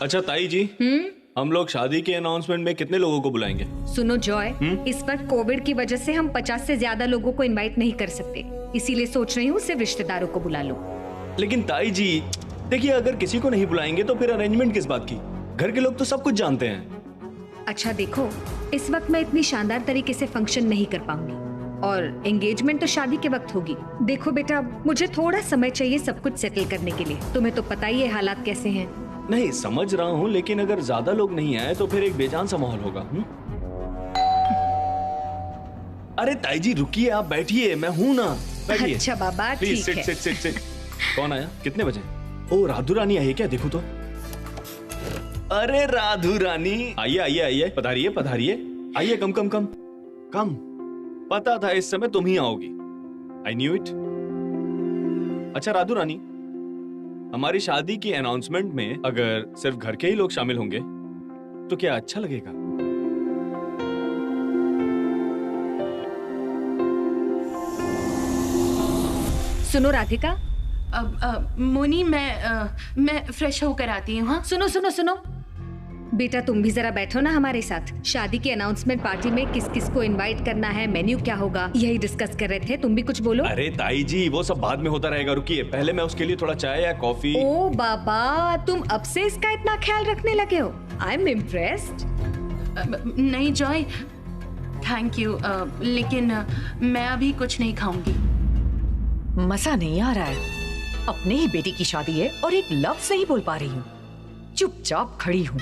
अच्छा ताई जी, हम लोग शादी के अनाउंसमेंट में कितने लोगों को बुलाएंगे? सुनो जॉय, इस वक्त कोविड की वजह से हम 50 से ज्यादा लोगों को इनवाइट नहीं कर सकते, इसीलिए सोच रही हूँ सिर्फ रिश्तेदारों को बुला लो। लेकिन ताई जी देखिए, अगर किसी को नहीं बुलाएंगे तो फिर अरेंजमेंट किस बात की? घर के लोग तो सब कुछ जानते हैं। अच्छा देखो, इस वक्त मैं इतनी शानदार तरीके से फंक्शन नहीं कर पाऊंगी और एंगेजमेंट तो शादी के वक्त होगी। देखो बेटा, मुझे थोड़ा समय चाहिए सब कुछ सेटल करने के लिए। तुम्हें तो पता ही है हालात कैसे हैं। नहीं समझ रहा हूँ, लेकिन अगर ज्यादा लोग नहीं आए तो फिर एक बेजान सा माहौल होगा। अरे ताई जी रुकिए, आप बैठिए, मैं हूं ना, बैठिए। अच्छा बाबा प्लीज ठीक है। सिट। कौन आया? कितने बजे? ओ राधु रानी आई है क्या? देखो तो। अरे राधु रानी, आइए, पधारिए। आइए, कम। पता था इस समय तुम ही आओगी। I knew it. अच्छा राधु रानी, हमारी शादी की अनाउंसमेंट में अगर सिर्फ घर के ही लोग शामिल होंगे तो क्या अच्छा लगेगा? सुनो राधिका, मोनी, मैं फ्रेश होकर आती हूँ। हाँ सुनो बेटा, तुम भी जरा बैठो ना हमारे साथ। शादी की अनाउंसमेंट पार्टी में किस किस को इनवाइट करना है, मेन्यू क्या होगा, यही डिस्कस कर रहे थे। तुम भी कुछ बोलो। अरे ताई जी वो सब बाद में होता रहेगा, रुकिए, पहले मैं उसके लिए थोड़ा चाय या कॉफी। ओ बाबा, तुम अब से इसका इतना ख्याल रखने लगे हो। I am impressed. नहीं जॉय, थैंक यू, लेकिन मैं अभी कुछ नहीं खाऊंगी। मजा नहीं आ रहा है। अपने ही बेटी की शादी है और एक लफ्ज नहीं बोल पा रही हूँ। चुपचाप खड़ी हूँ।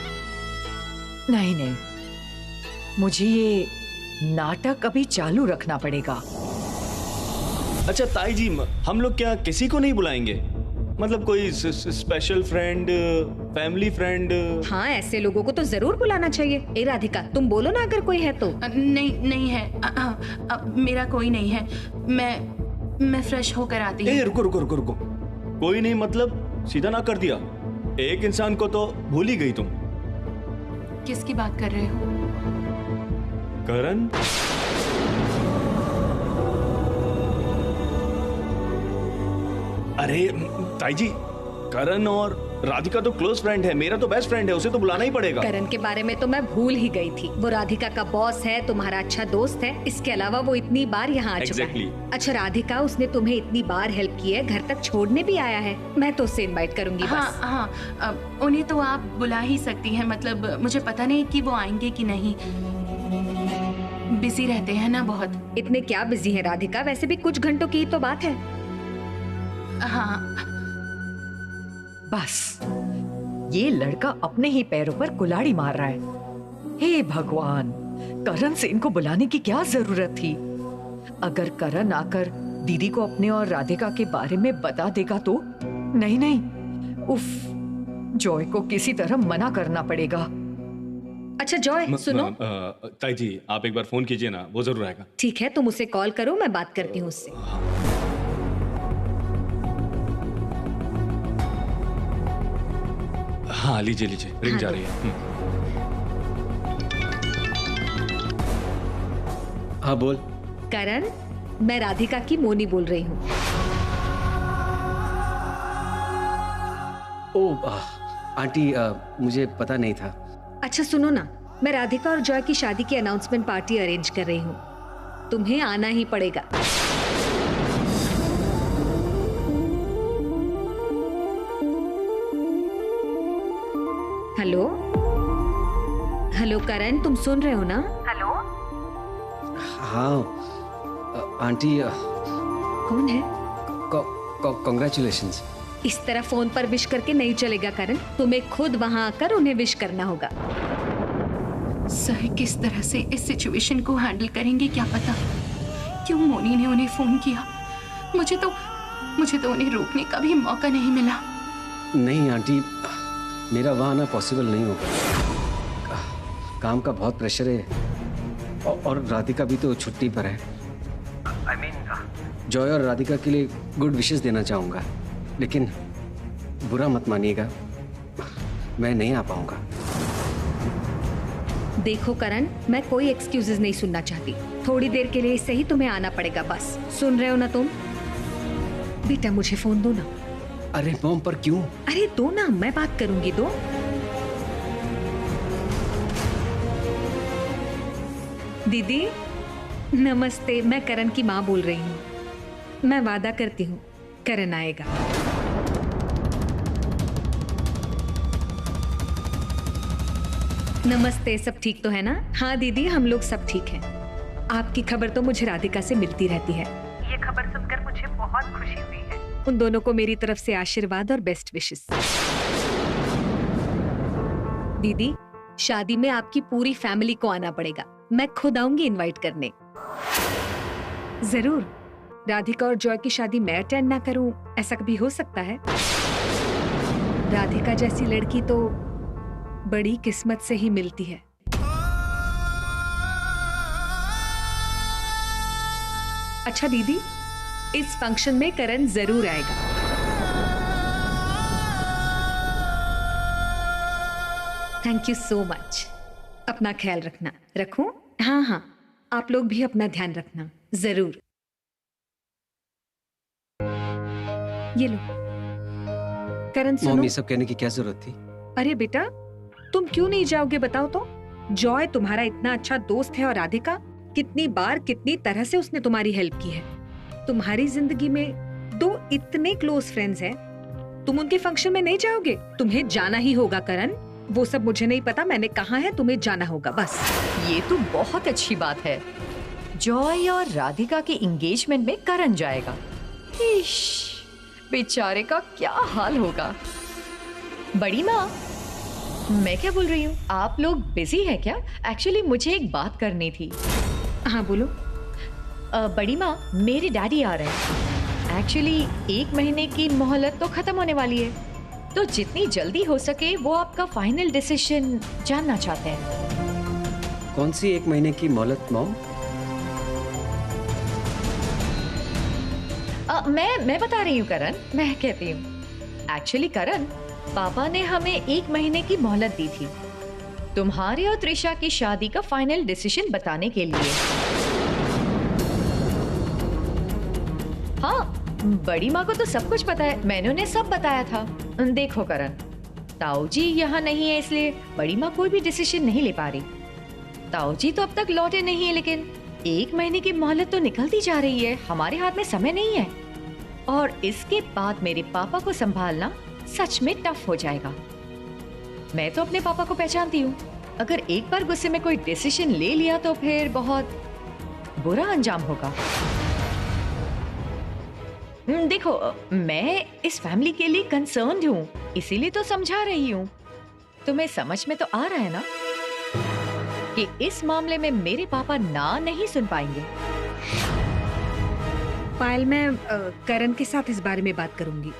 नहीं, मुझे ये नाटक अभी चालू रखना पड़ेगा। अच्छा ताई जी, हम लोग क्या किसी को नहीं बुलाएंगे? मतलब कोई स्पेशल फ्रेंड, फैमिली फ्रेंड? हाँ, ऐसे लोगों को तो जरूर बुलाना चाहिए। ए राधिका, तुम बोलो ना अगर कोई है तो। नहीं है, मेरा कोई नहीं है। मैं फ्रेश होकर आती हूँ। रुको। कोई नहीं मतलब सीधा ना कर दिया। एक इंसान को तो भूल ही गई तुम। किसकी बात कर रहे हो? करण? अरे ताई जी, करण और राधिका तो क्लोज फ्रेंड है, मेरा तो बेस्ट फ्रेंड है, उसे तो बुलाना ही पड़ेगा। करण के बारे में तो मैं भूल ही गई थी। वो राधिका का बॉस है, तुम्हारा अच्छा दोस्त है। इसके अलावा वो इतनी बार यहाँ आ चुका है। अच्छा राधिका, उसने तुम्हें इतनी बार हेल्प की है, घर तक छोड़ने भी आया है। मैं तो उसे इनवाइट करूंगी बस। हाँ, उन्हें तो आप बुला ही सकती हैं। मतलब मुझे पता नहीं कि वो आएंगे कि नहीं, बिजी रहते हैं ना बहुत। इतने क्या बिजी है राधिका? वैसे भी कुछ घंटों की तो बात है। हाँ बस ये लड़का अपने ही पैरों पर कुल्हाड़ी मार रहा है। हे भगवान, करण से इनको बुलाने की क्या जरूरत थी? अगर करण आकर दीदी को अपने और राधिका के बारे में बता देगा तो? नहीं, उफ, जॉय को किसी तरह मना करना पड़ेगा। अच्छा जॉय सुनो। ताई जी आप एक बार फोन कीजिए ना, वो जरूर आएगा। ठीक है, तुम उसे कॉल करो, मैं बात करती हूँ उससे। हाँ लीजिए, रिंग जा रही है। हाँ बोल। करण, मैं राधिका की मोनी बोल रही हूँ। आंटी, मुझे पता नहीं था। अच्छा सुनो ना, मैं राधिका और जॉय की शादी की अनाउंसमेंट पार्टी अरेंज कर रही हूँ। तुम्हें आना ही पड़ेगा। हेलो करण, तुम सुन रहे हो ना? हेलो। हाँ आंटी। कौन है? कॉन्ग्रेचुलेशंस। इस तरह फोन पर विश करके नहीं चलेगा करण, तुम्हें खुद वहां आकर उन्हें विश करना होगा। सर किस तरह से इस सिचुएशन को हैंडल करेंगे क्या पता। क्यों मोनी ने उन्हें फोन किया? मुझे तो उन्हें रोकने का भी मौका नहीं मिला। नहीं आंटी, मेरा वहाँ आना पॉसिबल नहीं होगा। काम का बहुत प्रेशर है और राधिका भी तो छुट्टी पर है। जॉय और राधिका के लिए गुड विशेस देना चाहूँगा, लेकिन बुरा मत मानिएगा, मैं नहीं आ पाऊंगा। देखो करण, मैं कोई एक्सक्यूजेस नहीं सुनना चाहती। थोड़ी देर के लिए सही तुम्हें आना पड़ेगा बस। सुन रहे हो ना तुम? बेटा मुझे फोन दो ना। अरे मॉम, पर क्यों? अरे दो ना, मैं बात करूंगी। दो। दीदी नमस्ते, मैं करण की माँ बोल रही हूँ। मैं वादा करती हूँ करण आएगा। नमस्ते, सब ठीक तो है ना? हाँ दीदी, हम लोग सब ठीक हैं। आपकी खबर तो मुझे राधिका से मिलती रहती है। ये खबर सुनकर मुझे बहुत खुशी हुई है। उन दोनों को मेरी तरफ से आशीर्वाद और बेस्ट विशेस। दीदी, शादी में आपकी पूरी फैमिली को आना पड़ेगा। मैं खुद आऊंगी इनवाइट करने। जरूर। राधिका और जॉय की शादी मैं अटेंड ना करूं, ऐसा कभी हो सकता है? राधिका जैसी लड़की तो बड़ी किस्मत से ही मिलती है। अच्छा दीदी, इस फंक्शन में करण जरूर आएगा। Thank you so much. अपना ख्याल रखना। रखूं? हाँ हाँ, आप लोग भी अपना ध्यान रखना जरूर। ये लो करण, सुनो। मम्मी, सब कहने की क्या जरूरत थी? अरे बेटा, तुम क्यों नहीं जाओगे बताओ तो? जॉय तुम्हारा इतना अच्छा दोस्त है और राधिका कितनी बार कितनी तरह से उसने तुम्हारी हेल्प की है। तुम्हारी जिंदगी में दो इतने क्लोज फ्रेंड्स हैं, तुम उनके फंक्शन में नहीं जाओगे? तुम्हें जाना ही होगा करण। वो सब मुझे नहीं पता मैंने कहा है, तुम्हें जाना होगा बस। ये तो बहुत अच्छी बात है। जॉय और राधिका के एंगेजमेंट में करण जाएगा। इश, बेचारे का क्या हाल होगा। बड़ी माँ, मैं क्या बोल रही हूँ, आप लोग बिजी है क्या? एक्चुअली मुझे एक बात करनी थी। हाँ बोलो। बड़ी माँ, मेरे डैडी आ रहे हैं। एक्चुअली 1 महीने की मोहलत तो खत्म होने वाली है, तो जितनी जल्दी हो सके वो आपका फाइनल डिसीजन जानना चाहते हैं। कौन सी 1 महीने की मोहलत मॉम? मैं बता रही हूँ करण, मैं कहती हूँ। एक्चुअली करण, पापा ने हमें 1 महीने की मोहलत दी थी तुम्हारे और त्रिशा की शादी का फाइनल डिसीजन बताने के लिए। हाँ, बड़ी माँ को तो सब कुछ पता है, मैंने उन्हें सब बताया था। देखो करण, ताऊ जी यहाँ नहीं है, इसलिए बड़ी माँ कोई भी डिसीजन नहीं ले पा रही। ताऊ जी तो अब तक लौटे नहीं है, लेकिन 1 महीने की मोहलत तो निकलती जा रही है, हमारे हाथ में समय नहीं है। और इसके बाद मेरे पापा को संभालना सच में टफ हो जाएगा। मैं तो अपने पापा को पहचानती हूँ, अगर एक बार गुस्से में कोई डिसीजन ले लिया तो फिर बहुत बुरा अंजाम होगा। देखो, मैं इस फैमिली के लिए कंसर्न्ड हूँ, इसीलिए तो समझा रही हूँ। तुम्हें समझ में तो आ रहा है ना कि इस मामले में मेरे पापा ना नहीं सुन पाएंगे। पायल, मैं करण के साथ इस बारे में बात करूंगी।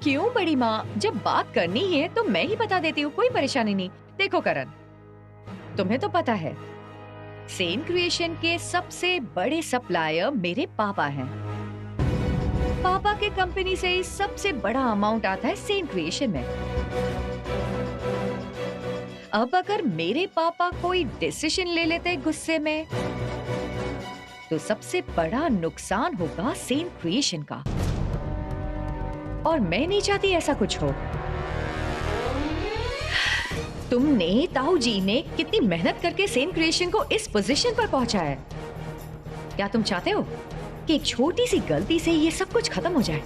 क्यों बड़ी माँ, जब बात करनी है तो मैं ही बता देती हूँ, कोई परेशानी नहीं। देखो करण, तुम्हें तो पता है सेन क्रिएशन के सबसे बड़े सप्लायर मेरे पापा हैं। पापा के कंपनी से ही सबसे बड़ा अमाउंट आता है सेन क्रिएशन में। अब अगर मेरे पापा कोई डिसीजन ले लेते हैं गुस्से में, तो सबसे बड़ा नुकसान होगा सेन क्रिएशन का, और मैं नहीं चाहती ऐसा कुछ हो। तुमने, ताऊ जी ने कितनी मेहनत करके सेन क्रिएशन को इस पोजीशन पर पहुंचाया है। क्या तुम चाहते हो कि एक छोटी सी गलती से ये सब कुछ खत्म हो जाए?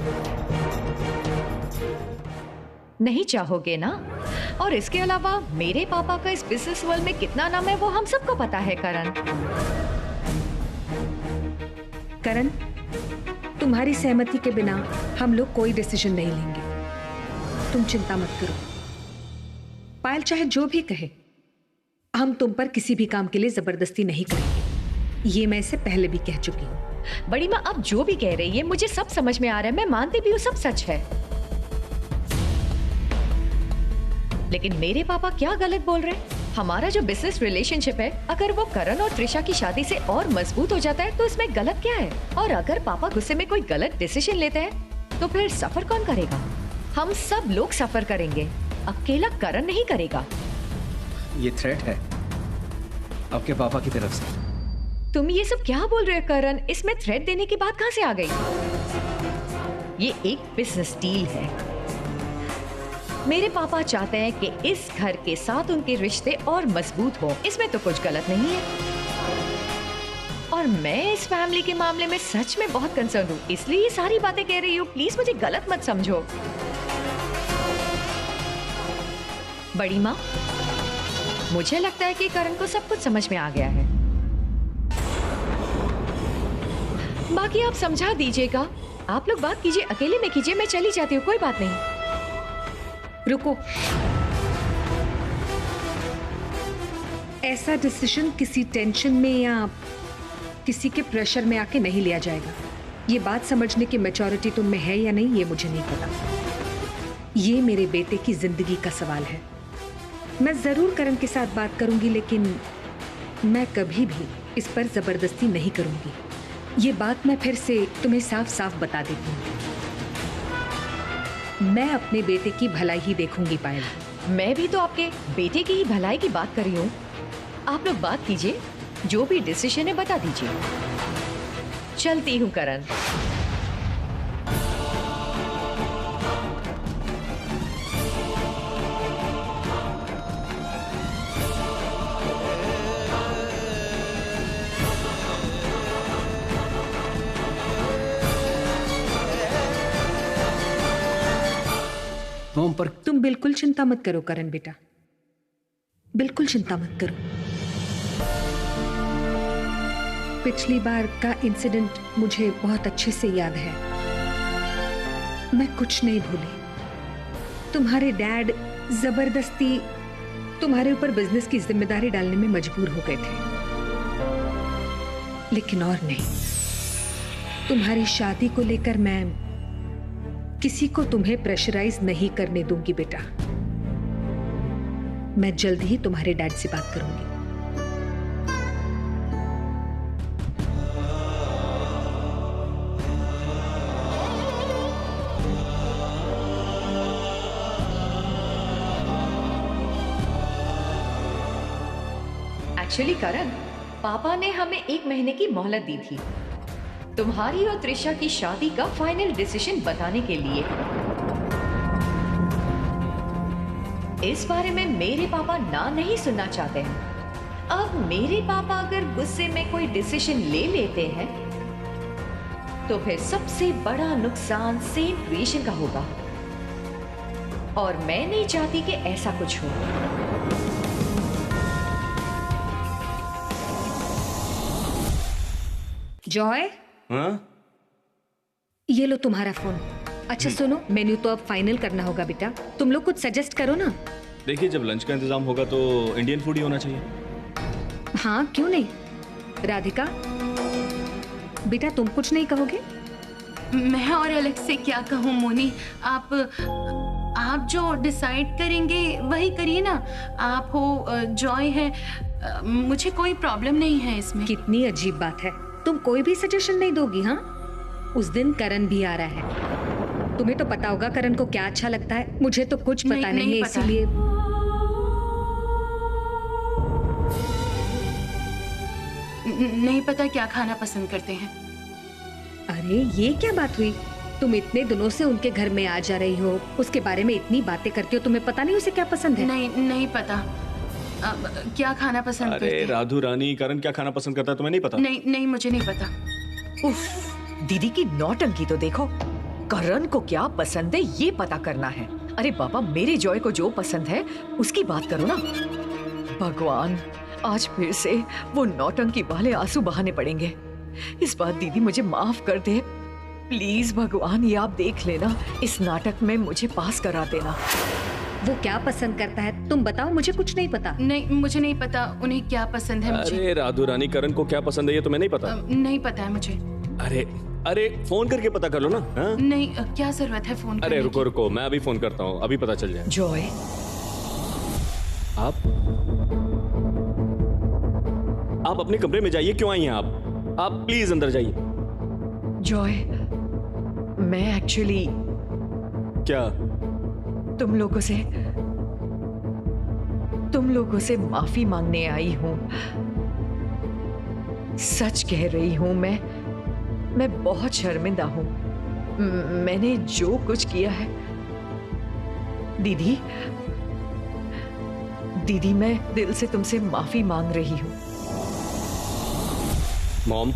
नहीं चाहोगे ना? और इसके अलावा मेरे पापा का इस बिजनेस वर्ल्ड में कितना नाम है वो हम सबको पता है करण। करण, तुम्हारी सहमति के बिना हम लोग कोई डिसीजन नहीं लेंगे। तुम चिंता मत करो। पायल चाहे जो भी कहे, हम तुम पर किसी भी काम के लिए जबरदस्ती नहीं करेंगे। ये मैं इससे पहले भी कह चुकी हूँ। बड़ी माँ, अब जो भी कह रही है मुझे सब समझ में आ रहा है, मैं मानती भी हूँ सब सच है, लेकिन मेरे पापा क्या गलत बोल रहे हैं? हमारा जो बिजनेस रिलेशनशिप है, अगर वो करण और त्रिशा की शादी से और मजबूत हो जाता है तो इसमें गलत क्या है? और अगर पापा गुस्से में कोई गलत डिसीजन लेते हैं तो फिर सफर कौन करेगा? हम सब लोग सफर करेंगे, अकेला करण नहीं करेगा। ये थ्रेट है आपके पापा की तरफ से। तुम ये सब क्या बोल रहे हो करण? इसमें थ्रेट देने की बात कहाँ से आ गई? ये एक बिजनेस डील है। मेरे पापा चाहते हैं कि इस घर के साथ उनके रिश्ते और मजबूत हो, इसमें तो कुछ गलत नहीं है। और मैं इस फैमिली के मामले में सच में बहुत कंसर्न हूँ, इसलिए ये सारी बातें कह रही हूँ। प्लीज मुझे गलत मत समझो। बड़ी माँ, मुझे लगता है कि करण को सब कुछ समझ में आ गया है। बाकी आप समझा दीजिएगा। आप लोग बात कीजिए, अकेले में कीजिए, मैं चली जाती हूँ, कोई बात नहीं। रुको, ऐसा डिसीजन किसी टेंशन में या किसी के प्रेशर में आके नहीं लिया जाएगा। ये बात समझने की मैच्योरिटी तुम में है या नहीं, ये मुझे नहीं पता। ये मेरे बेटे की जिंदगी का सवाल है। मैं जरूर करण के साथ बात करूंगी, लेकिन मैं कभी भी इस पर जबरदस्ती नहीं करूंगी। ये बात मैं फिर से तुम्हें साफ साफ बता देती हूँ। मैं अपने बेटे की भलाई ही देखूंगी पायल। मैं भी तो आपके बेटे की ही भलाई की बात कर रही हूँ। आप लोग बात कीजिए, जो भी डिसीजन है बता दीजिए। चलती हूँ करण। पर तुम बिल्कुल चिंता मत करो करण बेटा, बिल्कुल चिंता मत करो। पिछली बार का इंसिडेंट मुझे बहुत अच्छे से याद है। मैं कुछ नहीं भूली। तुम्हारे डैड जबरदस्ती तुम्हारे ऊपर बिजनेस की जिम्मेदारी डालने में मजबूर हो गए थे, लेकिन और नहीं। तुम्हारी शादी को लेकर मैं किसी को तुम्हें प्रेशराइज नहीं करने दूंगी बेटा। मैं जल्द ही तुम्हारे डैड से बात करूंगी। एक्चुअली करण, पापा ने हमें 1 महीने की मोहलत दी थी तुम्हारी और त्रिशा की शादी का फाइनल डिसीजन बताने के लिए। इस बारे में मेरे पापा ना नहीं सुनना चाहते हैं। अब मेरे पापा अगर गुस्से में कोई डिसीजन ले लेते हैं तो फिर सबसे बड़ा नुकसान सेम क्रिएशन का होगा, और मैं नहीं चाहती कि ऐसा कुछ हो। जॉय, हाँ? ये लो तुम्हारा फोन। अच्छा सुनो, मेन्यू तो अब फाइनल करना होगा बेटा। तुम लोग कुछ सजेस्ट करो ना। देखिए, जब लंच का इंतजाम होगा तो इंडियन फूड ही होना चाहिए। हाँ, क्यों नहीं। राधिका बेटा, तुम कुछ नहीं कहोगे? मैं और एलेक्स से क्या कहूँ मोनी। आप जो डिसाइड करेंगे वही करिए ना। आप हो, जॉय है, मुझे कोई प्रॉब्लम नहीं है इसमें। कितनी अजीब बात है, तुम कोई भी सजेशन नहीं दोगी? हाँ, उस दिन करण भी आ रहा है। तुम्हें तो पता होगा करण को क्या अच्छा लगता है। मुझे तो कुछ पता नहीं है, इसीलिए। नहीं पता क्या खाना पसंद करते हैं। अरे ये क्या बात हुई? तुम इतने दिनों से उनके घर में आ जा रही हो, उसके बारे में इतनी बातें करती हो, तुम्हें पता नहीं उसे क्या पसंद है? नहीं पता। क्या खाना पसंद करते हैं? अरे राधु रानी, करण क्या खाना पसंद करता है तुम्हें नहीं पता? नहीं मुझे नहीं पता। उफ, दीदी की नौटंकी तो देखो। करण को क्या पसंद है ये पता करना है। अरे बाबा, मेरे जॉय को जो पसंद है उसकी बात करो ना। भगवान, आज फिर से वो नौटंकी वाले आंसू बहाने पड़ेंगे। इस बार दीदी मुझे माफ कर दे प्लीज। भगवान, ये आप देख लेना, इस नाटक में मुझे पास करा देना। वो क्या पसंद करता है तुम बताओ, मुझे कुछ नहीं पता। नहीं, मुझे नहीं पता उन्हें क्या पसंद है। मुझे अरे राधु रानी, करण को क्या पसंद है ये तुम्हें नहीं पता? नहीं पता है मुझे। अरे फोन करके पता कर लो ना। हाँ? नहीं, क्या जरूरत है फोन करने अरे की? रुको, मैं अभी फोन करता हूँ, अभी पता चल जाए। जॉय, आप अपने कमरे में जाइए। क्यों आई हैं आप प्लीज अंदर जाइए। जॉय, मैं एक्चुअली क्या? तुम लोगों से माफी मांगने आई हूँ। सच कह रही हूँ, मैं बहुत शर्मिंदा हूँ। मैंने जो कुछ किया है। दीदी मैं दिल से तुमसे माफी मांग रही हूँ। मॉम,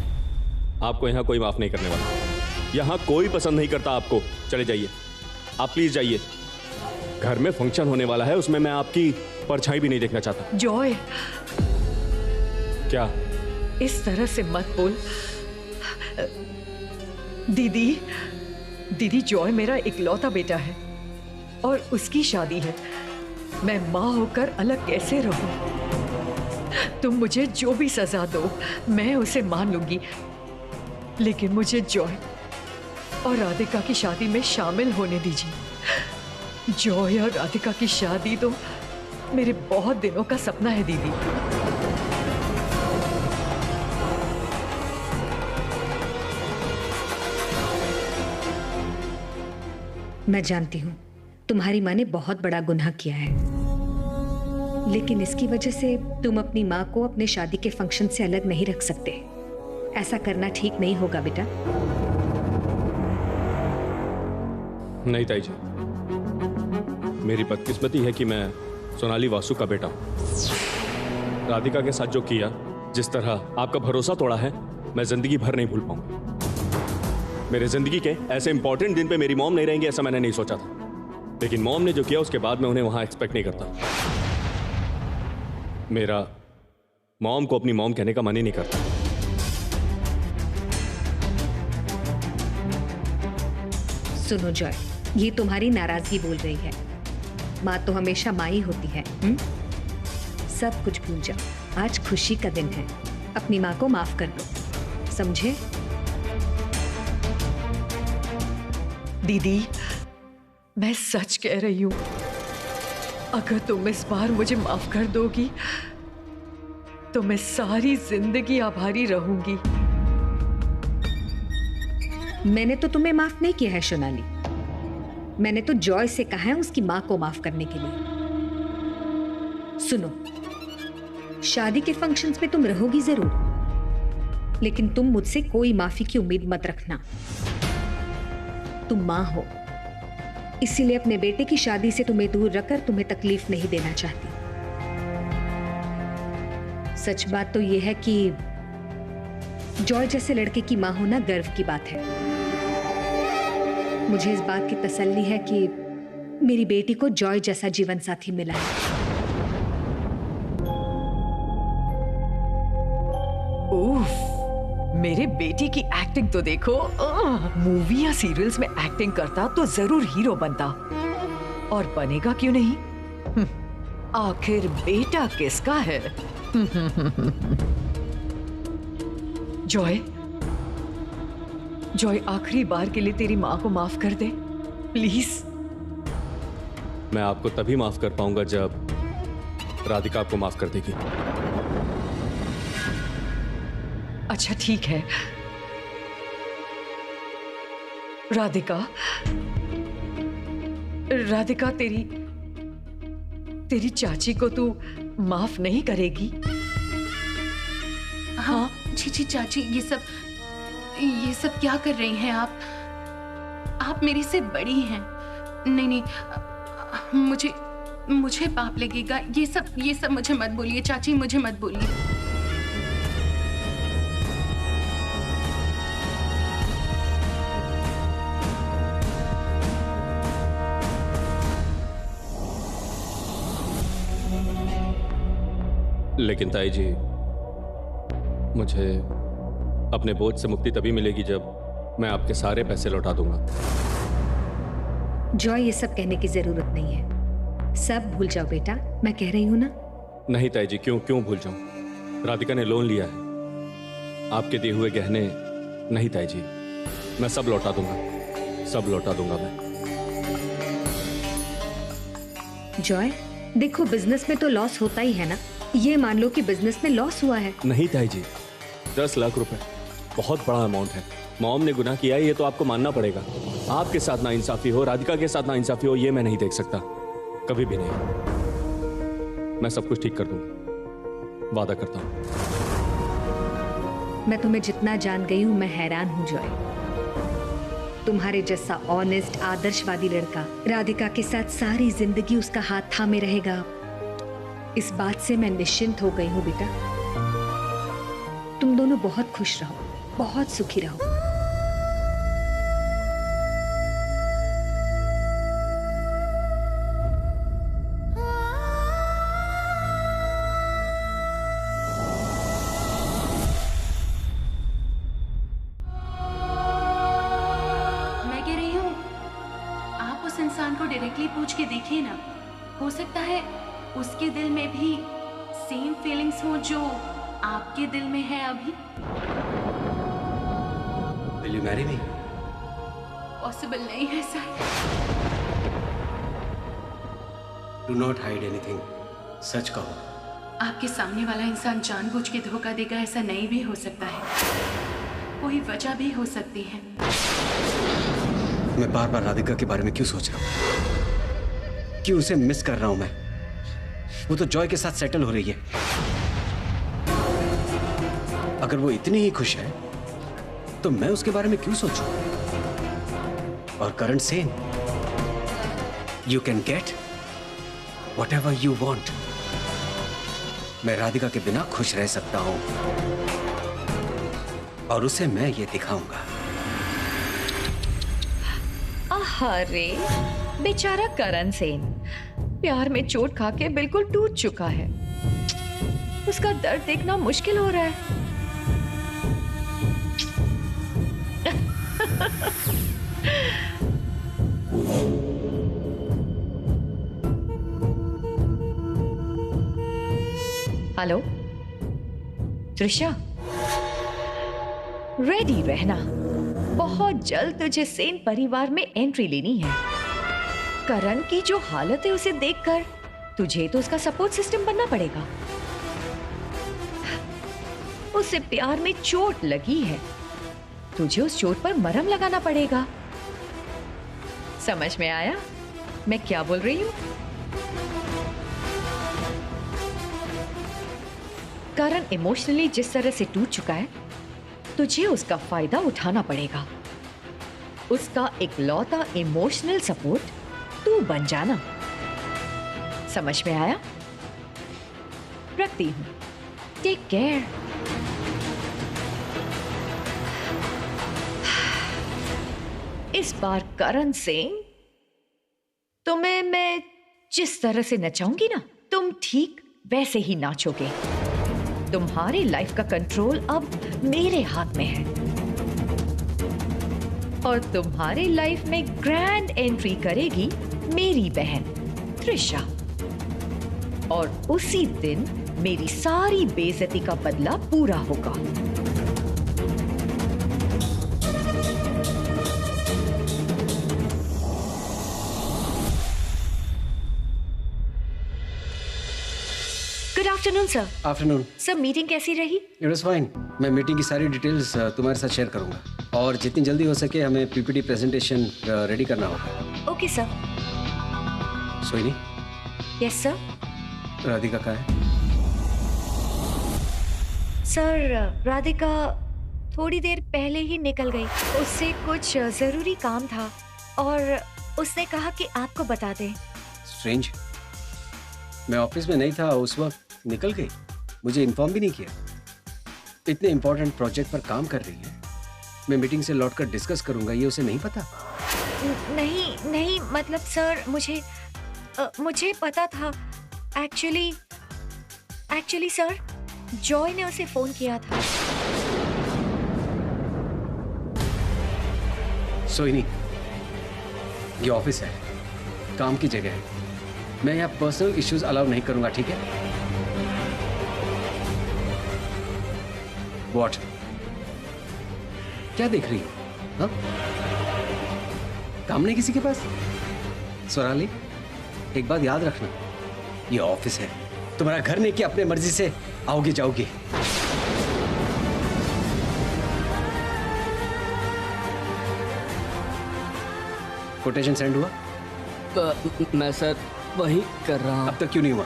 आपको यहाँ कोई माफ नहीं करने वाला। यहाँ कोई पसंद नहीं करता आपको। चले जाइए, आप प्लीज जाइए। घर में फंक्शन होने वाला है, उसमें मैं आपकी परछाई भी नहीं देखना चाहता। जॉय, क्या? इस तरह से मत बोल। दीदी, दीदी, जॉय मेरा इकलौता बेटा है और उसकी शादी है। मैं माँ होकर अलग कैसे रहूं? तुम मुझे जो भी सजा दो मैं उसे मान लूंगी, लेकिन मुझे जॉय और राधिका की शादी में शामिल होने दीजिए। जॉय और राधिका की शादी तो मेरे बहुत दिनों का सपना है दीदी। मैं जानती हूँ तुम्हारी माँ ने बहुत बड़ा गुनाह किया है, लेकिन इसकी वजह से तुम अपनी माँ को अपने शादी के फंक्शन से अलग नहीं रख सकते। ऐसा करना ठीक नहीं होगा बेटा। नहीं ताई जी, मेरी बदकिस्मती है कि मैं सोनाली वासु का बेटा हूं। राधिका के साथ जो किया, जिस तरह आपका भरोसा तोड़ा है, मैं जिंदगी भर नहीं भूल पाऊंगा। मेरे जिंदगी के ऐसे इंपॉर्टेंट दिन पे मेरी मॉम नहीं रहेंगी ऐसा मैंने नहीं सोचा था, लेकिन मॉम ने जो किया उसके बाद मैं उन्हें वहां एक्सपेक्ट नहीं करता। मेरा मॉम को अपनी मॉम कहने का मन ही नहीं करता। सुनो जॉय, ये तुम्हारी नाराजगी बोल रही है। माँ तो हमेशा माँ ही होती है। सब कुछ भूल जाओ, आज खुशी का दिन है। अपनी माँ को माफ कर दो, समझे? दीदी, मैं सच कह रही हूं, अगर तुम इस बार मुझे माफ कर दोगी तो मैं सारी जिंदगी आभारी रहूंगी। मैंने तो तुम्हें माफ नहीं किया है सोनाली, मैंने तो जॉय से कहा है उसकी माँ को माफ करने के लिए। सुनो, शादी के फंक्शंस में तुम रहोगी जरूर, लेकिन तुम मुझसे कोई माफी की उम्मीद मत रखना। तुम माँ हो, इसीलिए अपने बेटे की शादी से तुम्हें दूर रखकर तुम्हें तकलीफ नहीं देना चाहती। सच बात तो यह है कि जॉय जैसे लड़के की माँ होना गर्व की बात है। मुझे इस बात की तसल्ली है कि मेरी बेटी को जॉय जैसा जीवन साथी मिला है। उफ, मेरे बेटी की एक्टिंग तो देखो। मूवी या सीरियल्स में एक्टिंग करता तो जरूर हीरो बनता, और बनेगा क्यों नहीं? आखिर बेटा किसका है? जॉय, जॉय, आखिरी बार के लिए तेरी माँ को माफ कर दे प्लीज। मैं आपको तभी माफ कर पाऊंगा जब राधिका आपको माफ कर देगी। अच्छा ठीक है। राधिका, राधिका, तेरी चाची को तू माफ नहीं करेगी? हाँ जी जी चाची, ये सब क्या कर रही हैं आप मेरे से बड़ी हैं। नहीं नहीं, मुझे पाप लगेगा। ये सब मुझे मत बोलिए चाची, मुझे मत बोलिए। लेकिन ताई जी, मुझे अपने बोझ से मुक्ति तभी मिलेगी जब मैं आपके सारे पैसे लौटा दूंगा। जॉय, ये सब कहने की जरूरत नहीं है। सब भूल जाओ बेटा, मैं कह रही हूं ना। नहीं ताई जी, क्यों भूल जाऊं? राधिका ने लोन लिया है, आपके दिए हुए गहने। नहीं ताई जी, मैं सब लौटा दूंगा, सब लौटा दूंगा मैं। जॉय देखो, बिजनेस में तो लॉस होता ही है ना। ये मान लो कि बिजनेस में लॉस हुआ है। नहीं ताई जी, 10 लाख रुपए बहुत बड़ा अमाउंट है। मॉम ने गुनाह किया है, ये तो आपको मानना पड़ेगा। आपके साथ नाइंसाफी हो, राधिका के साथ नाइंसाफी हो, ये मैं नहीं देख सकता, कभी भी नहीं। मैं सब कुछ ठीक कर दूंगा, वादा करता हूं। मैं तुम्हें जितना जान गई हूं, मैं हैरान हूं जॉय। तुम्हारे जैसा ऑनेस्ट, आदर्शवादी लड़का राधिका के साथ सारी जिंदगी उसका हाथ थामे रहेगा, इस बात से मैं निश्चिंत हो गई हूं बेटा। तुम दोनों बहुत खुश रहो, बहुत सुखी रहो। मैं कह रही हूँ आप उस इंसान को डायरेक्टली पूछ के देखिए ना, हो सकता है उसके दिल में भी सेम फीलिंग्स हो जो आपके दिल में है अभी। Will you marry me? Possible नहीं है sir. Do not hide anything. सच कहो। आपके सामने वाला इंसान जानबूझ के धोखा देगा ऐसा नहीं भी हो सकता है, कोई वजह भी हो सकती है। मैं बार बार राधिका के बारे में क्यों सोच रहा हूँ? क्यों उसे मिस कर रहा हूं मैं? वो तो जॉय के साथ सेटल हो रही है। अगर वो इतनी ही खुश है तो मैं उसके बारे में क्यों सोचूं? और Karan Sen, you can get whatever you want. मैं राधिका के बिना खुश रह सकता हूं और उसे मैं ये दिखाऊंगा। अरे बेचारा करण सेन प्यार में चोट खा के बिल्कुल टूट चुका है। उसका दर्द देखना मुश्किल हो रहा है। हेलो त्रिशा, रेडी रहना, बहुत जल्द तुझे सेन परिवार में एंट्री लेनी है। करण की जो हालत है उसे देखकर तुझे तो उसका सपोर्ट सिस्टम बनना पड़ेगा। उसे प्यार में चोट लगी है, तुझे उस चोट पर मरहम लगाना पड़ेगा। समझ में आया मैं क्या बोल रही हूं? करण इमोशनली जिस तरह से टूट चुका है, तुझे उसका फायदा उठाना पड़ेगा। उसका इकलौता इमोशनल सपोर्ट तू बन जाना। समझ में आया? रखती हूं। Take care. इस बार करण सिंह, तुम्हें मैं जिस तरह से नचाऊंगी ना, तुम ठीक वैसे ही नाचोगे। तुम्हारी लाइफ का कंट्रोल अब मेरे हाथ में है और तुम्हारी लाइफ में ग्रैंड एंट्री करेगी मेरी बहन त्रिशा। और उसी दिन मेरी सारी बेइज्जती का बदला पूरा होगा। Good afternoon sir. Afternoon. Sir meeting कैसी रही? It was fine. मैं मीटिंग की सारी डिटेल्स तुम्हारे साथ शेयर करूंगा और जितनी जल्दी हो सके हमें पीपीटी प्रेजेंटेशन रेडी करना होगा। Okay sir. Soini. Yes sir. Radhika कहाँ है? सर राधिका थोड़ी देर पहले ही निकल गई। उससे कुछ जरूरी काम था और उसने कहा कि आपको बता दें। स्ट्रेंज। मैं ऑफिस में नहीं था उस वक्त, निकल गई, मुझे इन्फॉर्म भी नहीं किया। इतने इंपॉर्टेंट प्रोजेक्ट पर काम कर रही है, मैं मीटिंग से लौटकर डिस्कस करूंगा, ये उसे नहीं पता? नहीं नहीं, मतलब सर मुझे पता था। एक्चुअली सर जॉय ने उसे फोन किया था। सोइनी, ये ऑफिस है, काम की जगह है। मैं यहाँ पर्सनल इश्यूज अलाउ नहीं करूंगा, ठीक है? व्हाट? क्या देख रही हो? हाँ? काम नहीं किसी के पास? स्वराली, एक बात याद रखना, ये ऑफिस है, तुम्हारा घर नहीं कि अपने मर्जी से आओगी जाओगी। कोटेशन सेंड हुआ? मैं सर वही कर रहा हूँ। अब तक क्यों नहीं हुआ?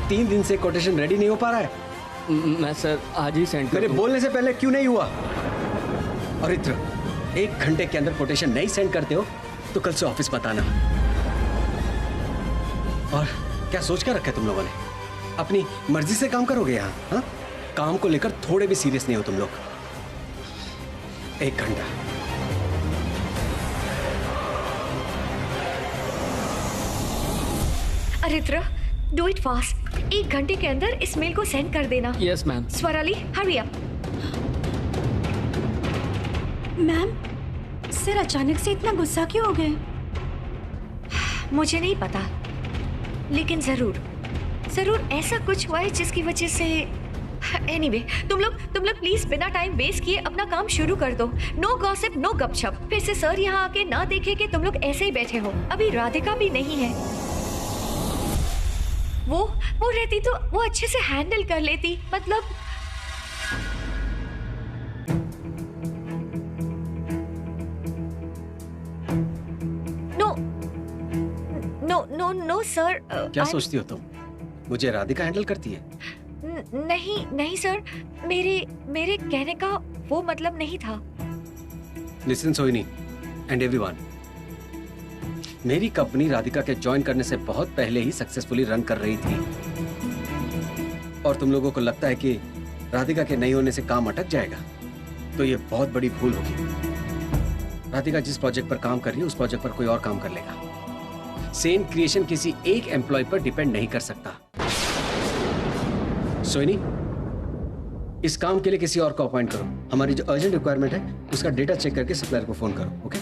3 दिन से कोटेशन रेडी नहीं हो पा रहा है। मैं सर आज ही सेंड कर मेरे दूँ। बोलने से पहले क्यों नहीं हुआ? और इत्र, 1 घंटे के अंदर कोटेशन नहीं सेंड करते हो तो कल से ऑफिस मत आना। और क्या सोच कर रखा है तुम लोगों ने? अपनी मर्जी से काम करोगे यहाँ? हाँ? काम को लेकर थोड़े भी सीरियस नहीं हो तुम लोग। 1 घंटा। Aritra, do it fast. 1 घंटे के अंदर इस मेल को सेंड कर देना। Yes ma'am. Swarali, hurry up. Ma'am, sir अचानक से इतना गुस्सा क्यों हो गए? मुझे नहीं पता, लेकिन जरूर ऐसा कुछ हुआ है जिसकी वजह से। एनीवे, तुम लोग प्लीज बिना टाइम वेस्ट किए अपना काम शुरू कर दो। नो गॉसिप, नो गपशप। फिर से सर यहाँ आके ना देखे कि तुम लोग ऐसे ही बैठे हो। अभी राधिका भी नहीं है। वो रहती तो वो अच्छे से हैंडल कर लेती। मतलब नो सर। क्या सोचती हो तुम? मुझे राधिका हैंडल करती है? नहीं सर, मेरे कहने का वो मतलब नहीं था। लिसन सोहिनी एंड एवरीवन, मेरी कंपनी राधिका के ज्वाइन करने से बहुत पहले ही सक्सेसफुली रन कर रही थी, और तुम लोगों को लगता है कि राधिका के नहीं होने से काम अटक जाएगा, तो ये बहुत बड़ी भूल होगी। राधिका जिस प्रोजेक्ट पर काम कर रही है उस प्रोजेक्ट पर कोई और काम कर लेगा। सेन क्रिएशन किसी एक एम्प्लॉय पर डिपेंड नहीं कर सकता। सोहिनी, इस काम के लिए किसी और को अपॉइंट करो। हमारी जो अर्जेंट रिक्वायरमेंट है उसका डेटा चेक करके सप्लायर को फोन करो। ओके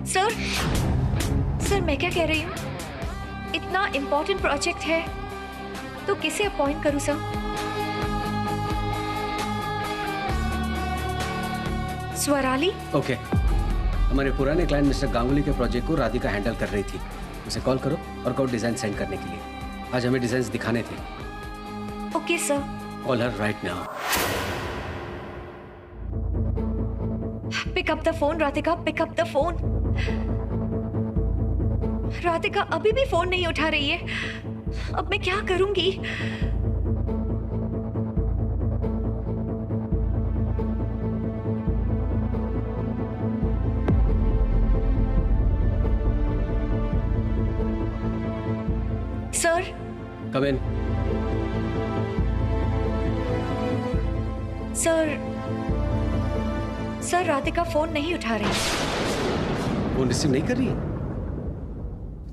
सर, मैं क्या कह रही हूँ, इतना इंपॉर्टेंट प्रोजेक्ट है तो किसे अपॉइंट करूँ सर? स्वराली? ओके, हमारे पुराने क्लाइंट मिस्टर गांगुली के प्रोजेक्ट को राधिका हैंडल कर रही थी। उसे कॉल करो और कहो डिजाइन सेंड करने के लिए। आज हमें डिजाइन दिखाने थे। Okay sir. Call her right now. Pick up the phone Radhika, pick up the phone. Radhika अभी भी फोन नहीं उठा रही है। अब मैं क्या करूंगी? सर, कम इन। सर राधिका फोन नहीं उठा रही। फोन रिसीव नहीं कर रही?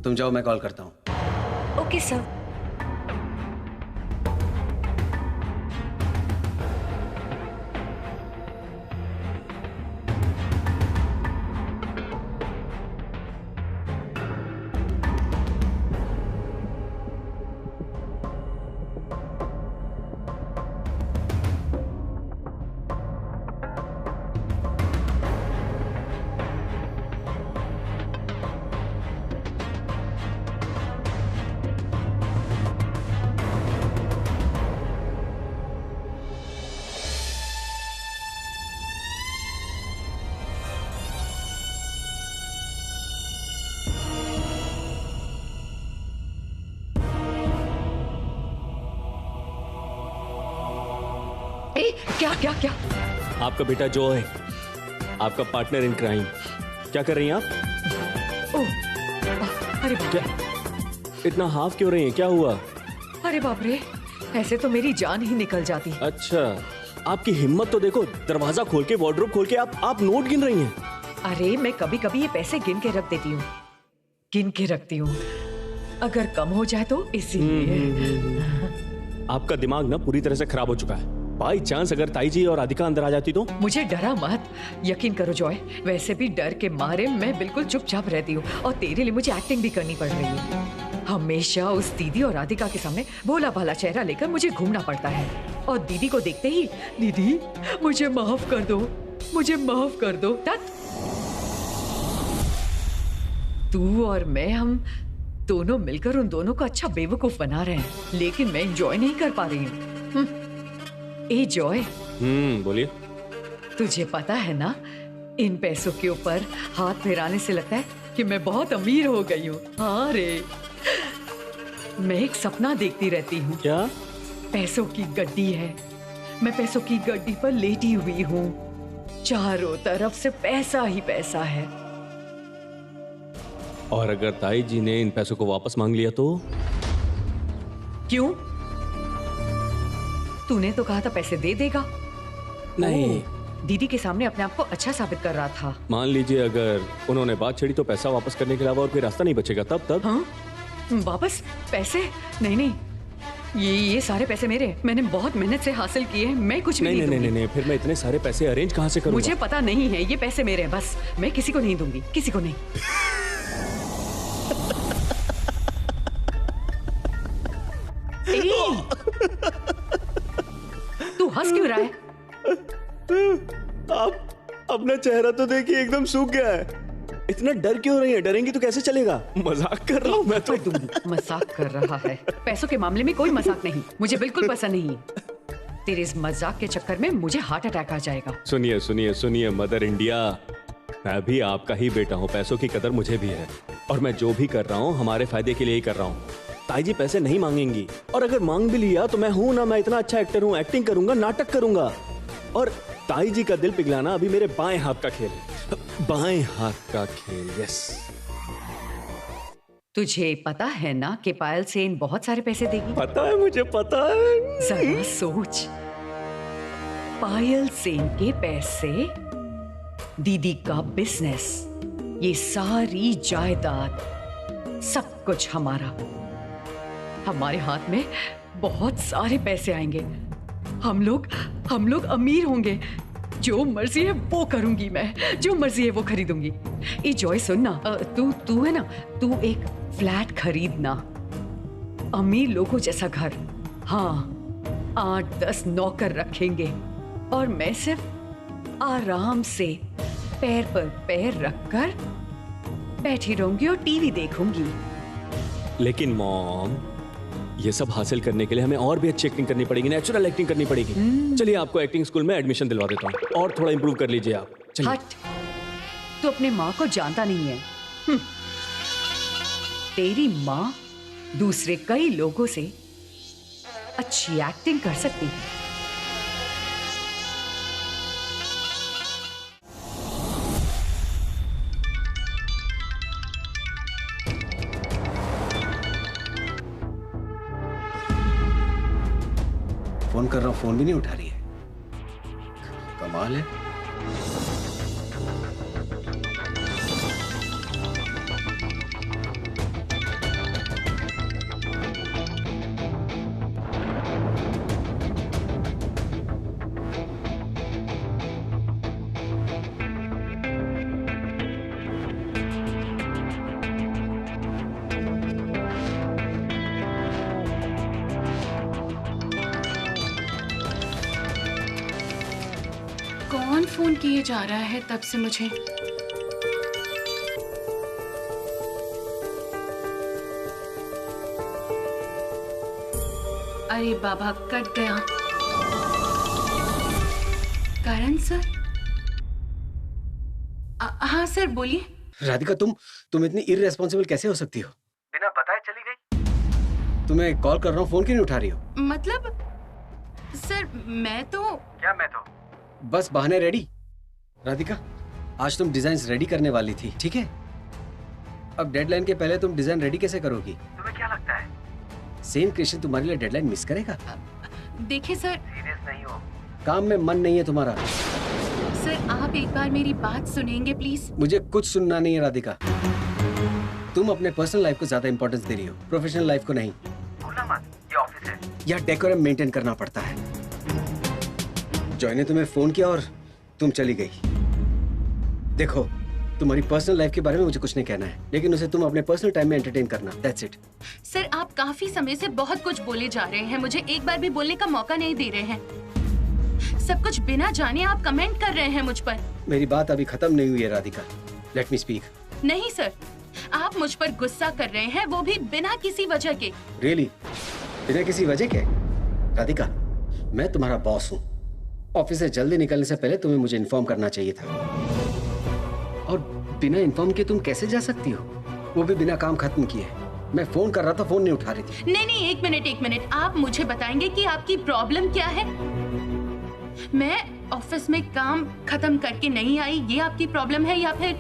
तुम जाओ, मैं कॉल करता हूं। Okay sir. क्या? आपका बेटा जो है, आपका पार्टनर इन क्राइम। क्या कर रही हैं आप? अरे बाप रे, इतना हाफ क्यों रही हैं? क्या हुआ? अरे बाप रे, ऐसे तो मेरी जान ही निकल जाती। अच्छा, आपकी हिम्मत तो देखो। दरवाजा खोल के, वार्डरोब खोल के आप नोट गिन रही हैं। अरे मैं कभी कभी ये पैसे गिन के रख देती हूँ, गिन के रखती हूँ, अगर कम हो जाए तो इसीलिए। आपका दिमाग ना पूरी तरह से खराब हो चुका है। बाई चांस अगर ताई जी और राधिका अंदर आ जाती तो? मुझे डरा मत, यकीन करो जॉय, वैसे भी डर के मारे मैं बिल्कुल चुपचाप रहती हूँ, और तेरे लिए मुझे एक्टिंग भी करनी पड़ रही है। हमेशा उस दीदी और राधिका के सामने भोला भाला चेहरा लेकर मुझे घूमना पड़ता है, और दीदी को देखते ही, दीदी मुझे माफ कर दो, मुझे माफ कर दो। तू और मैं, हम दोनों मिलकर उन दोनों को अच्छा बेवकूफ बना रहे हैं, लेकिन मैं एंजॉय नहीं कर पा रही हूँ। ए जॉय, बोलिए। तुझे पता है ना, इन पैसों के ऊपर हाथ फेराने से लगता है कि मैं बहुत अमीर हो गई हूँ। हाँ रे, मैं एक सपना देखती रहती हूँ। क्या? पैसों की गड्डी है, मैं पैसों की गड्डी पर लेटी हुई हूँ, चारों तरफ से पैसा ही पैसा है। और अगर ताई जी ने इन पैसों को वापस मांग लिया तो? क्यों? तूने तो कहा था पैसे दे देगा। नहीं, दीदी के सामने अपने आप को अच्छा साबित कर रहा था। मान लीजिए अगर उन्होंने बात छेड़ी तो पैसा वापस करने के अलावा और कोई रास्ता नहीं बचेगा। तब हाँ? वापस पैसे? नहीं, ये सारे पैसे मेरे, मैंने बहुत मेहनत से हासिल किए हैं। मैं कुछ भी नहीं दूंगी। नहीं, फिर मैं इतने सारे पैसे अरेंज कहाँ से करूंगा? मुझे पता नहीं है, ये पैसे मेरे हैं बस। मैं किसी को नहीं दूंगी, किसी को नहीं। तू हंस क्यों रहा है? आप अपना चेहरा तो देखिए, एकदम सूख गया है। इतना डर क्यों रही है? डरेंगी तो कैसे चलेगा? मजाक कर रहा हूँ मैं तो। मजाक कर रहा है। पैसों के मामले में कोई मजाक नहीं, मुझे बिल्कुल पसंद नहीं। तेरे इस मजाक के चक्कर में मुझे हार्ट अटैक आ जाएगा। सुनिए सुनिए सुनिए मदर इंडिया, मैं भी आपका ही बेटा हूँ। पैसों की कदर मुझे भी है और मैं जो भी कर रहा हूँ हमारे फायदे के लिए ही कर रहा हूँ। ताई जी पैसे नहीं मांगेंगी, और अगर मांग भी लिया तो मैं हूं ना, मैं इतना अच्छा एक्टर हूँ, एक्टिंग करूंगा, नाटक करूंगा। और ताई जी का दिल पिघलाना अभी मेरे बाएं हाथ का खेल है। बाएं हाथ का खेल, यस। तुझे पता है ना कि पायल सेन बहुत सारे पैसे देगी? पता है, मुझे पता है। जरा सोच, पायल सेन के पैसे, दीदी का बिजनेस, ये सारी जायदाद, सब कुछ हमारा। हमारे हाथ में बहुत सारे पैसे आएंगे। हम लोग अमीर होंगे। जो मर्जी है वो करूंगी मैं, जो मर्जी है वो खरीदूंगी। ये जॉय सुन ना, तू है ना, तू एक फ्लैट खरीदना, अमीर लोगों जैसा घर। हाँ, 8-10 नौकर रखेंगे और मैं सिर्फ आराम से पैर पर पैर रखकर बैठी रहूंगी और टीवी देखूंगी। लेकिन मॉम, ये सब हासिल करने के लिए हमें और भी अच्छी एक्टिंग करनी पड़ेगी, नेचुरल एक्टिंग करनी पड़ेगी। चलिए आपको एक्टिंग स्कूल में एडमिशन दिलवा देता हूँ और थोड़ा इंप्रूव कर लीजिए आप। चलिए। हट, तू अपने माँ को जानता नहीं है। तेरी माँ दूसरे कई लोगों से अच्छी एक्टिंग कर सकती है। फोन कर रहा हूँ, फोन भी नहीं उठा रही है। कमाल है। कौन फोन किए जा रहा है तब से मुझे? अरे बाबा, कट गया। करण सर? हाँ सर, बोलिए। राधिका, तुम इतनी इररेस्पॉन्सिबल कैसे हो सकती हो? बिना बताए चली गई। तुम्हें कॉल कर रहा हूँ, फोन क्यों नहीं उठा रही हो? मतलब सर, मैं तो बस बहाने रेडी। राधिका, आज तुम डिजाइन्स रेडी करने वाली थी, ठीक है? अब डेडलाइन के पहले तुम डिजाइन रेडी कैसे करोगी? तुम्हें क्या लगता है सेन कृष्ण तुम्हारे लिए डेडलाइन मिस करेगा? देखिए सर, सीरियस नहीं हो, काम में मन नहीं है तुम्हारा। सर आप एक बार मेरी बात सुनेंगे प्लीज? मुझे कुछ सुनना नहीं है राधिका। तुम अपने पर्सनल लाइफ को ज्यादा इंपॉर्टेंस दे रही हो, प्रोफेशनल लाइफ को नहीं। भूलना मत, ये ऑफिस है, यहाँ डेकोरम मेंटेन करना पड़ता है। जॉय ने तुम्हें फोन किया और तुम चली गई। देखो, तुम्हारी पर्सनल लाइफ के बारे में मुझे कुछ नहीं कहना है, लेकिन उसे तुम अपने पर्सनल टाइम में एंटरटेन करना, दैट्स इट। सर आप काफी समय से बहुत कुछ बोले जा रहे हैं, मुझे एक बार भी बोलने का मौका नहीं दे रहे हैं। सब कुछ बिना जाने आप कमेंट कर रहे हैं मुझ पर। मेरी बात अभी खत्म नहीं हुई है राधिका, लेट मी स्पीक। नहीं सर, आप मुझ पर गुस्सा कर रहे हैं, वो भी बिना किसी वजह के। रियली? बिना किसी वजह के? राधिका, मैं तुम्हारा बॉस हूँ। ऑफिस से जल्दी निकलने से पहले तुम्हें मुझे इन्फॉर्म करना चाहिए था, और बिना इन्फॉर्म किए तुम कैसे जा सकती हो, वो भी बिना काम खत्म किए? मैं फोन कर रहा था, फोन नहीं उठा रही थी। नहीं, एक मिनट, आप मुझे बताएंगे कि आपकी प्रॉब्लम क्या है? मैं ऑफिस में काम खत्म करके नहीं आई, ये आपकी प्रॉब्लम है, या फिर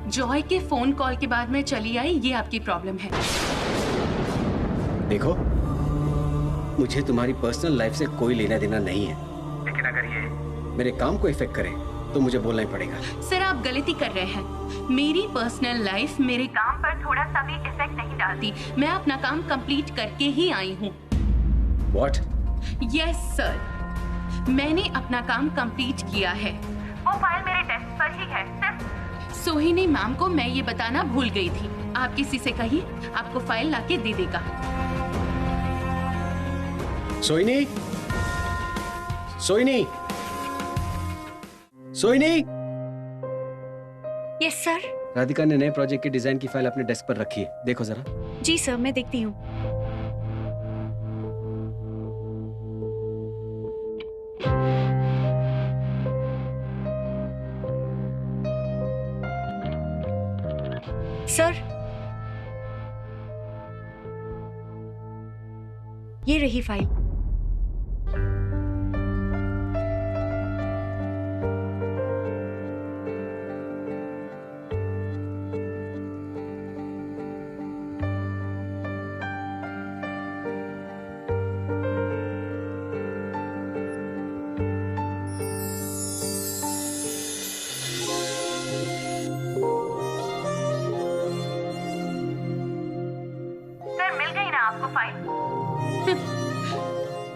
जॉय के फोन कॉल के बाद मैं चली आई, ये आपकी प्रॉब्लम है? देखो, मुझे तुम्हारी पर्सनल लाइफ से कोई लेना देना नहीं है, लेकिन अगर ये मेरे काम को इफेक्ट करे तो मुझे बोलना ही पड़ेगा। सर आप गलती कर रहे हैं। मेरी पर्सनल लाइफ मेरे काम पर थोड़ा सा भी इफेक्ट नहीं डालती। मैं अपना काम कंप्लीट करके ही आई हूँ। What? यस सर, मैंने अपना काम कंप्लीट किया है। वो फाइल मेरे डेस्क पर ही है। सिर्फ सोहिनी मैम को मैं ये बताना भूल गई थी। आप किसी से कहिए, आपको फाइल लाके दे देगा। सोहिनी, सोहिनी, सोहिनी। Yes sir. राधिका ने नए प्रोजेक्ट की डिजाइन की फाइल अपने डेस्क पर रखी है, देखो जरा। जी सर, मैं देखती हूँ। सर, ये रही फाइल।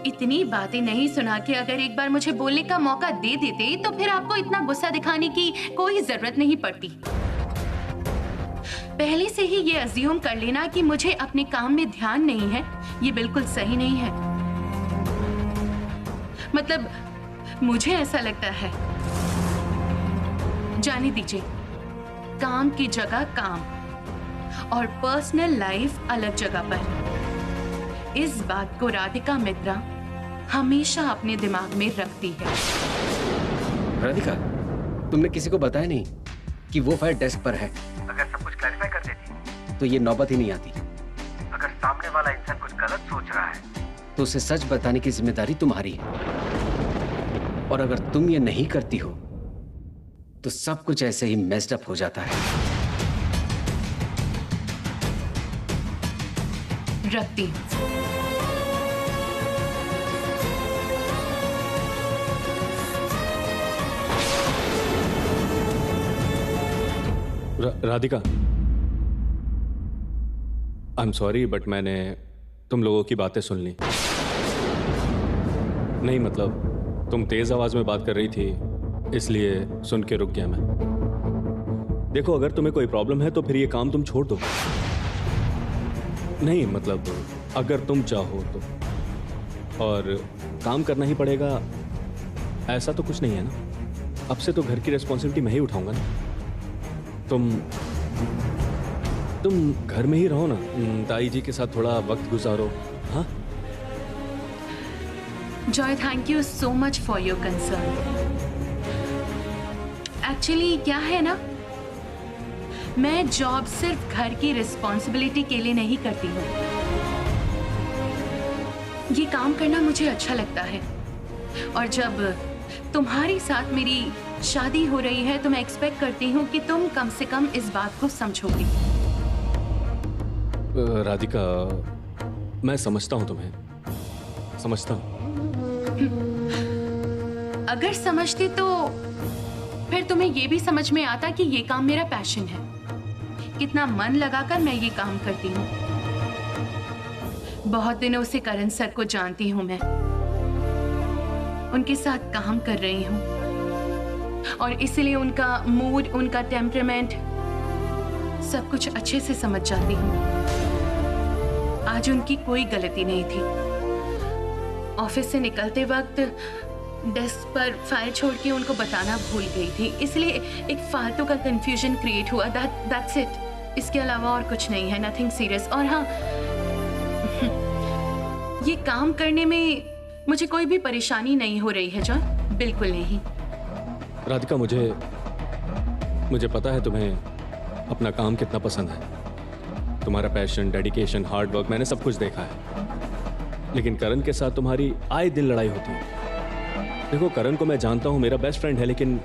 इतनी बातें नहीं सुना के अगर एक बार मुझे बोलने का मौका दे देते तो फिर आपको इतना गुस्सा दिखाने की कोई जरूरत नहीं पड़ती। पहले से ही ये अज्यूम कर लेना कि मुझे अपने काम में ध्यान नहीं है, ये बिल्कुल सही नहीं है। मतलब मुझे ऐसा लगता है। जाने दीजिए, काम की जगह काम और पर्सनल लाइफ अलग जगह पर। इस बात को राधिका मित्रा हमेशा अपने दिमाग में रखती है। राधिका, तुमने किसी को बताया नहीं कि वो फाइल डेस्क पर है। अगर सब कुछ क्लैरिफाई कर देती तो ये नौबत ही नहीं आती। अगर सामने वाला इंसान कुछ गलत सोच रहा है तो उसे सच बताने की जिम्मेदारी तुम्हारी है, और अगर तुम ये नहीं करती हो तो सब कुछ ऐसे ही मेस्ड अप हो जाता है। रखती Radhika, I am sorry but मैंने तुम लोगों की बातें सुन ली। नहीं मतलब तुम तेज आवाज में बात कर रही थी, इसलिए सुन के रुक गया मैं। देखो, अगर तुम्हें कोई प्रॉब्लम है तो फिर ये काम तुम छोड़ दो। नहीं मतलब अगर तुम चाहो तो, और काम करना ही पड़ेगा ऐसा तो कुछ नहीं है ना। अब से तो घर की रिस्पॉन्सिबिलिटी मैं ही उठाऊंगा ना। तुम घर में ही रहो ना, ताई जी के साथ थोड़ा वक्त गुजारो। हाँ Joy, thank you so much for your concern. Actually क्या है ना, मैं जॉब सिर्फ घर की रिस्पॉन्सिबिलिटी के लिए नहीं करती हूँ। ये काम करना मुझे अच्छा लगता है, और जब तुम्हारे साथ मेरी शादी हो रही है तो मैं एक्सपेक्ट करती हूँ कि तुम कम से कम इस बात को समझोगी। राधिका, मैं समझता हूँ तुम्हें, समझता हूँ। अगर समझती तो फिर तुम्हें ये भी समझ में आता कि ये काम मेरा पैशन है। कितना मन लगाकर मैं ये काम करती हूँ। बहुत दिनों से करण सर को जानती हूँ मैं, उनके साथ काम कर रही हूँ, और इसलिए उनका मूड, उनका टेम्परामेंट सब कुछ अच्छे से समझ जाती हूँ। आज उनकी कोई गलती नहीं थी। ऑफिस से निकलते वक्त डेस्क पर फाइल छोड़ के उनको बताना भूल गई थी, इसलिए एक फालतू का कंफ्यूजन क्रिएट हुआ। That's it. इसके अलावा और कुछ नहीं है, नथिंग सीरियस। और हाँ, ये काम करने में मुझे कोई भी परेशानी नहीं हो रही है जॉन, बिल्कुल नहीं। राधिका, मुझे पता है तुम्हें अपना काम कितना पसंद है। तुम्हारा पैशन, डेडिकेशन, हार्ड वर्क, मैंने सब कुछ देखा है। लेकिन करण के साथ तुम्हारी आए दिन लड़ाई होती है। देखो, करण को मैं जानता हूँ, मेरा बेस्ट फ्रेंड है, लेकिन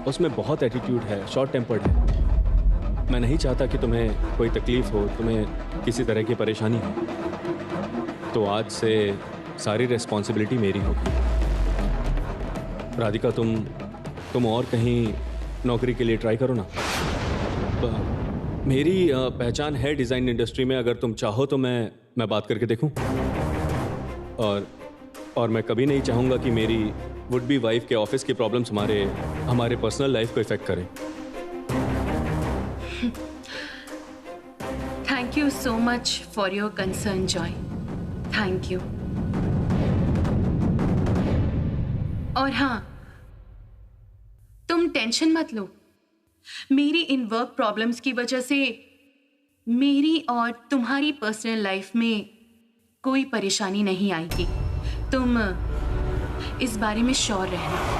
उसमें बहुत एटीट्यूड है, शॉर्ट टेम्पर्ड है। मैं नहीं चाहता कि तुम्हें कोई तकलीफ हो, तुम्हें किसी तरह की परेशानी हो। तो आज से सारी रिस्पॉन्सिबिलिटी मेरी होगी। राधिका, तुम और कहीं नौकरी के लिए ट्राई करो ना। मेरी पहचान है डिज़ाइन इंडस्ट्री में, अगर तुम चाहो तो मैं बात करके देखूं। और मैं कभी नहीं चाहूँगा कि मेरी वुड बी वाइफ के ऑफिस की प्रॉब्लम्स हमारे पर्सनल लाइफ को इफेक्ट करें। Thank you so much for your concern Joy, thank you. और हाँ, तुम टेंशन मत लो, मेरी इन वर्क प्रॉब्लम्स की वजह से मेरी और तुम्हारी पर्सनल लाइफ में कोई परेशानी नहीं आएगी। तुम इस बारे में श्योर रहना।